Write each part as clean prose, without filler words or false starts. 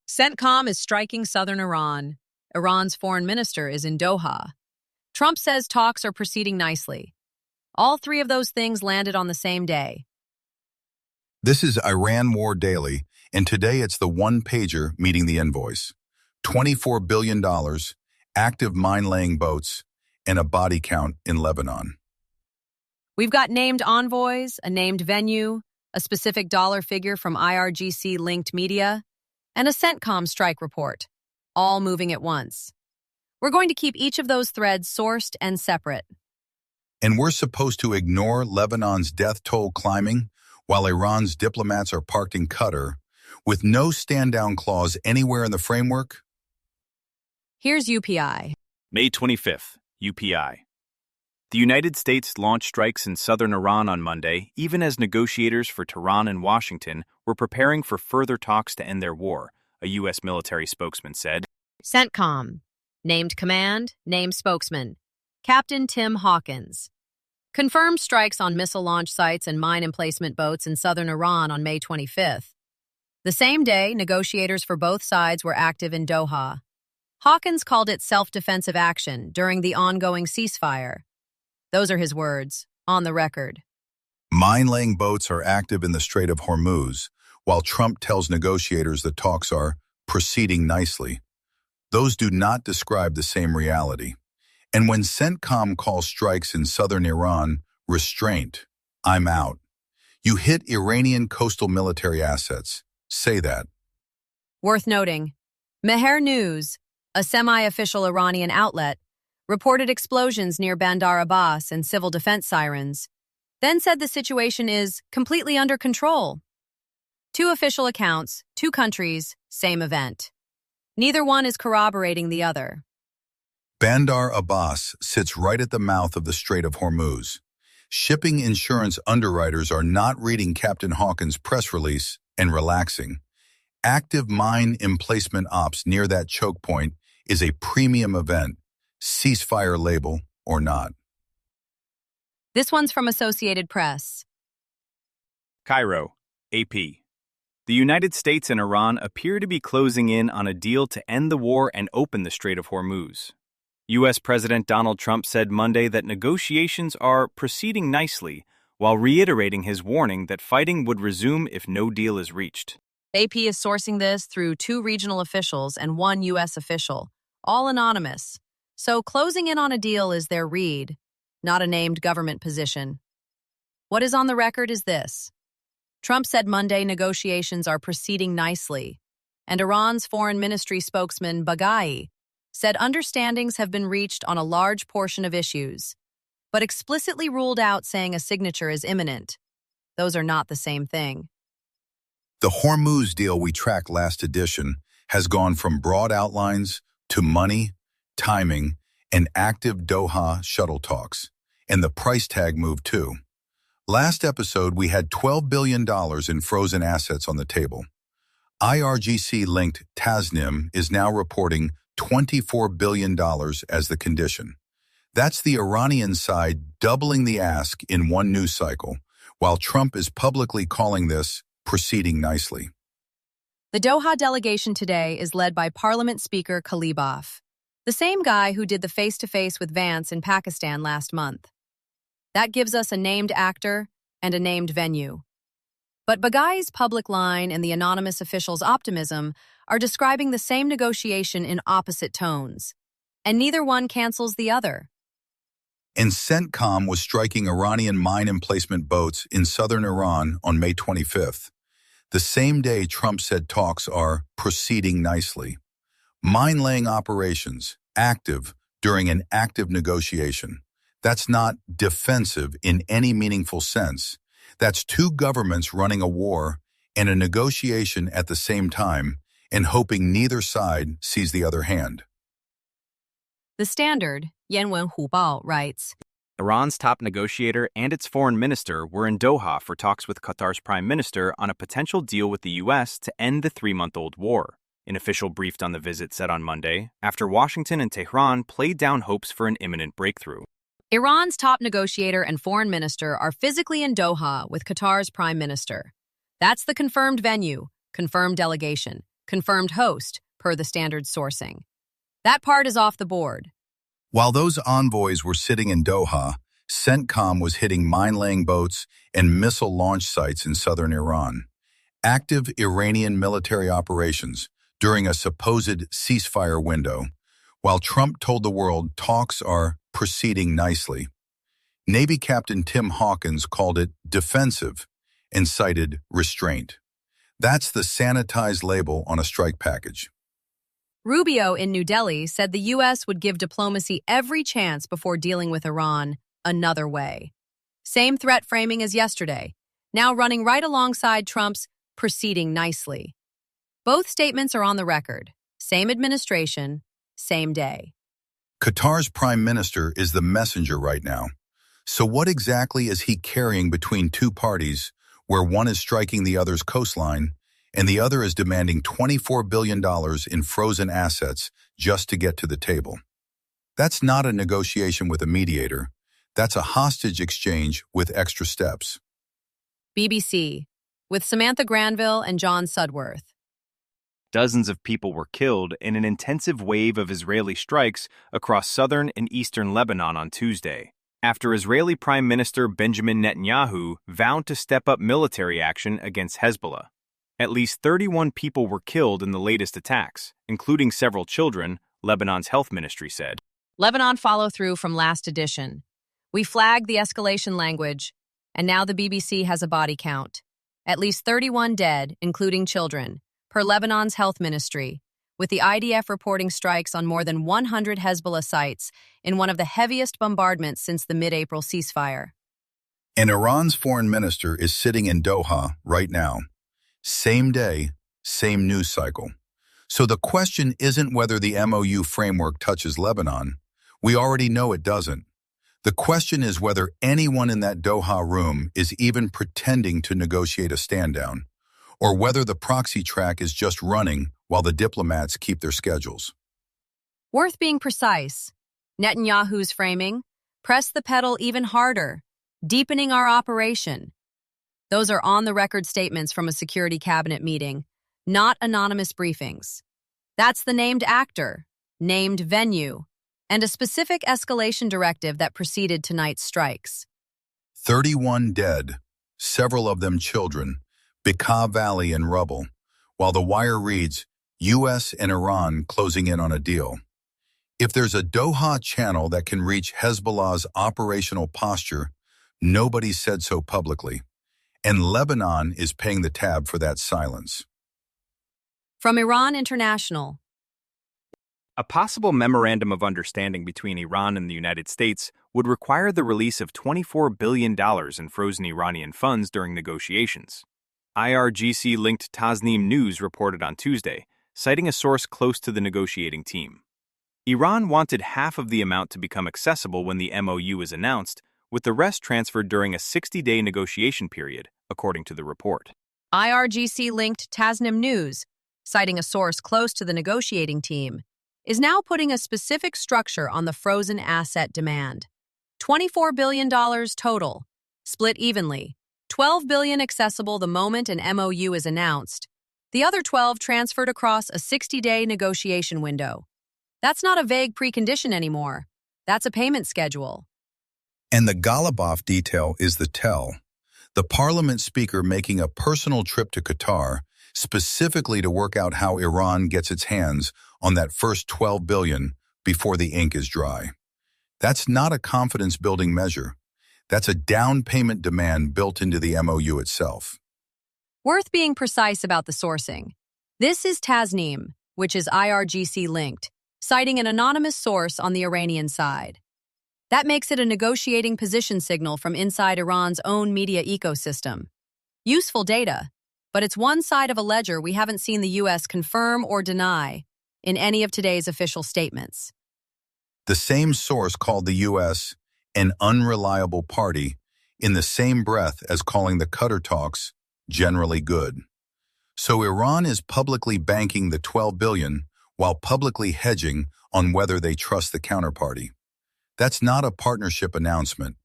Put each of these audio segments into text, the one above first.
CENTCOM is striking southern Iran. Iran's foreign minister is in Doha. Trump says talks are proceeding nicely. All three of those things landed on the same day. This is Iran War Daily, and today it's the one-pager meeting the envoys. $24 billion, active mine-laying boats, and a body count in Lebanon. We've got named envoys, a named venue, a specific dollar figure from IRGC-linked media, and a CENTCOM strike report, all moving at once. We're going to keep each of those threads sourced and separate. And we're supposed to ignore Lebanon's death toll climbing while Iran's diplomats are parked in Qatar with no stand-down clause anywhere in the framework? Here's UPI. May 25th, UPI. The United States launched strikes in southern Iran on Monday, even as negotiators for Tehran and Washington were preparing for further talks to end their war, a U.S. military spokesman said. CENTCOM. Named command, named spokesman. Captain Tim Hawkins. Confirmed strikes on missile launch sites and mine emplacement boats in southern Iran on May 25th. The same day, negotiators for both sides were active in Doha. Hawkins called it self-defensive action during the ongoing ceasefire. Those are his words, on the record. Mine-laying boats are active in the Strait of Hormuz, while Trump tells negotiators the talks are proceeding nicely. Those do not describe the same reality. And when CENTCOM calls strikes in southern Iran restraint, I'm out. You hit Iranian coastal military assets. Say that. Worth noting, Mehr News, a semi-official Iranian outlet, reported explosions near Bandar Abbas and civil defense sirens, then said the situation is completely under control. Two official accounts, two countries, same event. Neither one is corroborating the other. Bandar Abbas sits right at the mouth of the Strait of Hormuz. Shipping insurance underwriters are not reading Captain Hawkins' press release and relaxing. Active mine emplacement ops near that choke point is a premium event, ceasefire label or not. This one's from Associated Press. Cairo, AP. The United States and Iran appear to be closing in on a deal to end the war and open the Strait of Hormuz. U.S. President Donald Trump said Monday that negotiations are proceeding nicely, while reiterating his warning that fighting would resume if no deal is reached. AP is sourcing this through two regional officials and one U.S. official, all anonymous. So closing in on a deal is their read, not a named government position. What is on the record is this. Trump said Monday negotiations are proceeding nicely, and Iran's foreign ministry spokesman Baghai said understandings have been reached on a large portion of issues, but explicitly ruled out saying a signature is imminent. Those are not the same thing. The Hormuz deal we tracked last edition has gone from broad outlines to money, timing, and active Doha shuttle talks, and the price tag moved too. Last episode, we had $12 billion in frozen assets on the table. IRGC-linked Tasnim is now reporting $24 billion as the condition. That's the Iranian side doubling the ask in one news cycle, while Trump is publicly calling this proceeding nicely. The Doha delegation today is led by Parliament Speaker Khalibaf, the same guy who did the face-to-face with Vance in Pakistan last month. That gives us a named actor and a named venue. But Baghai's public line and the anonymous official's optimism are describing the same negotiation in opposite tones, and neither one cancels the other. And CENTCOM was striking Iranian mine emplacement boats in southern Iran on May 25th. The same day Trump said talks are proceeding nicely. Mine-laying operations, active during an active negotiation. That's not defensive in any meaningful sense. That's two governments running a war and a negotiation at the same time and hoping neither side sees the other hand. The Standard, Yanwen Hubao, writes, Iran's top negotiator and its foreign minister were in Doha for talks with Qatar's prime minister on a potential deal with the U.S. to end the three-month-old war. An official briefed on the visit said on Monday, after Washington and Tehran played down hopes for an imminent breakthrough. Iran's top negotiator and foreign minister are physically in Doha with Qatar's prime minister. That's the confirmed venue, confirmed delegation, confirmed host, per the standard sourcing. That part is off the board. While those envoys were sitting in Doha, CENTCOM was hitting mine-laying boats and missile launch sites in southern Iran. Active Iranian military operations during a supposed ceasefire window, while Trump told the world talks are proceeding nicely. Navy Captain Tim Hawkins called it defensive and cited restraint. That's the sanitized label on a strike package. Rubio in New Delhi said the U.S. would give diplomacy every chance before dealing with Iran another way. Same threat framing as yesterday, now running right alongside Trump's proceeding nicely. Both statements are on the record. Same administration, same day. Qatar's prime minister is the messenger right now. So what exactly is he carrying between two parties where one is striking the other's coastline and the other is demanding $24 billion in frozen assets just to get to the table? That's not a negotiation with a mediator. That's a hostage exchange with extra steps. BBC, with Samantha Granville and John Sudworth. Dozens of people were killed in an intensive wave of Israeli strikes across southern and eastern Lebanon on Tuesday, after Israeli Prime Minister Benjamin Netanyahu vowed to step up military action against Hezbollah. At least 31 people were killed in the latest attacks, including several children, Lebanon's health ministry said. Lebanon follow-through from last edition. We flagged the escalation language, and now the BBC has a body count. At least 31 dead, including children, per Lebanon's health ministry, with the IDF reporting strikes on more than 100 Hezbollah sites in one of the heaviest bombardments since the mid-April ceasefire. And Iran's foreign minister is sitting in Doha right now. Same day, same news cycle. So the question isn't whether the MOU framework touches Lebanon. We already know it doesn't. The question is whether anyone in that Doha room is even pretending to negotiate a stand-down, or whether the proxy track is just running while the diplomats keep their schedules. Worth being precise. Netanyahu's framing, press the pedal even harder, deepening our operation. Those are on-the-record statements from a security cabinet meeting, not anonymous briefings. That's the named actor, named venue, and a specific escalation directive that preceded tonight's strikes. 31 dead, several of them children, Bekaa Valley in rubble, while the wire reads, US and Iran closing in on a deal. If there's a Doha channel that can reach Hezbollah's operational posture, nobody said so publicly. And Lebanon is paying the tab for that silence. From Iran International. A possible memorandum of understanding between Iran and the United States would require the release of $24 billion in frozen Iranian funds during negotiations. IRGC-linked Tasnim News reported on Tuesday, citing a source close to the negotiating team. Iran wanted half of the amount to become accessible when the MOU was announced, with the rest transferred during a 60-day negotiation period, according to the report. IRGC-linked Tasnim News, citing a source close to the negotiating team, is now putting a specific structure on the frozen asset demand. $24 billion total, split evenly. $12 billion accessible the moment an MOU is announced. The other 12 transferred across a 60-day negotiation window. That's not a vague precondition anymore. That's a payment schedule. And the Ghalibaf detail is the tell. The parliament speaker making a personal trip to Qatar specifically to work out how Iran gets its hands on that first $12 billion before the ink is dry. That's not a confidence-building measure. That's a down payment demand built into the MOU itself. Worth being precise about the sourcing. This is Tasnim, which is IRGC-linked, citing an anonymous source on the Iranian side. That makes it a negotiating position signal from inside Iran's own media ecosystem. Useful data, but it's one side of a ledger we haven't seen the U.S. confirm or deny in any of today's official statements. The same source called the U.S. an unreliable party in the same breath as calling the Qatar talks generally good. So Iran is publicly banking the $12 billion while publicly hedging on whether they trust the counterparty. That's not a partnership announcement.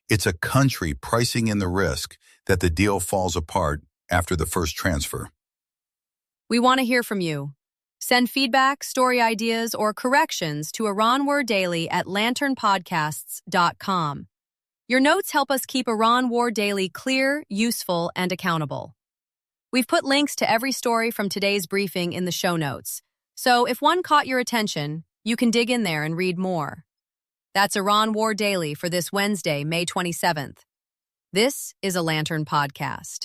It's a country pricing in the risk that the deal falls apart after the first transfer. We want to hear from you. Send feedback, story ideas, or corrections to IranWarDaily at lanternpodcasts.com. Your notes help us keep Iran War Daily clear, useful, and accountable. We've put links to every story from today's briefing in the show notes, so if one caught your attention, you can dig in there and read more. That's Iran War Daily for this Wednesday, May 27th. This is a Lantern Podcast.